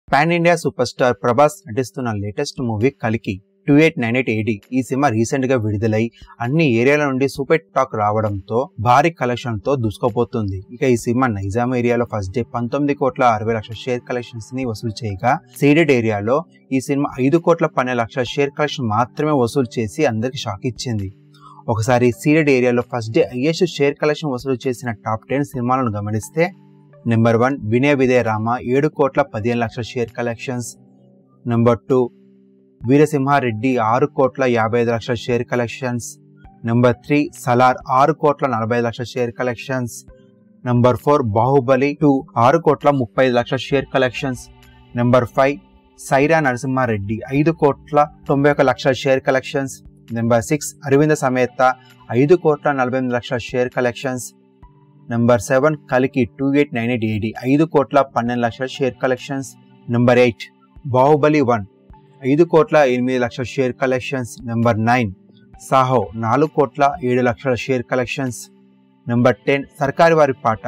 Pan India super star Prabhas నటిస్తున్న latest movie కలికి 2898 AD ఈ సినిమా రీసెంట్ గా విడుదలై అన్ని ఏరియాల నుండి సూపర్ టాక్ రావడంతో భారీ కలెక్షన్ తో దూసుకుపోతుంది. ఇక ఈ సినిమా నైజాం ఏరియాలో ఫస్ట్ డే 19,60,00,000 షేర్ కలెక్షన్స్ ని వసూలు చేయగా, సీడెడ్ ఏరియాలో ఈ సినిమా 5,12,00,000 షేర్ కలెక్షన్ మాత్రమే వసూలు చేసి అందరికి షాక్ ఇచ్చింది. ఒకసారి సీడెడ్ ఏరియాలో first day highest share collection వసూలు చేసిన టాప్ 10 సినిమాలను గమనిస్తే, number 1 Vinaya Vijaya Rama 7,15,00,000 share collections. Number 2 Veera Simha Reddy 6,55,00,000 share collections. Number 3 Salaar 6,45,00,000 share collections. Number 4 Baahubali 2 6,30,00,000 share collections. Number 5 Sye Raa Narasimha Reddy 5,91,00,000 share collections. Number 6 Aravinda Sametha 5,48,00,000 share collections. Number 7 కలికి 2898 AD 5,12,00,000 share collections. Number 8 Baahubali 1 5,08,00,000 share collections. Number 9 Saaho 4,07,00,000 share collections. Number 10 సర్కారు వారి పాట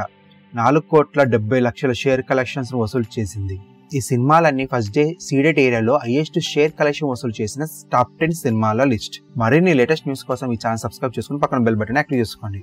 4,70,00,000 share collections వసూలు చేసింది. ఈ సినిమాలన్నీ first day Ceded ఏరియాలో highest share collection వసూలు చేసిన టాప్ 10 సినిమాల లిస్ట్. మరిన్ని లేటెస్ట్ న్యూస్ కోసం ఈ ఛానల్ సబ్స్క్రైబ్ చేసుకుని పక్కన బెల్ బటన్ యాక్టివ్ చేసుకోండి.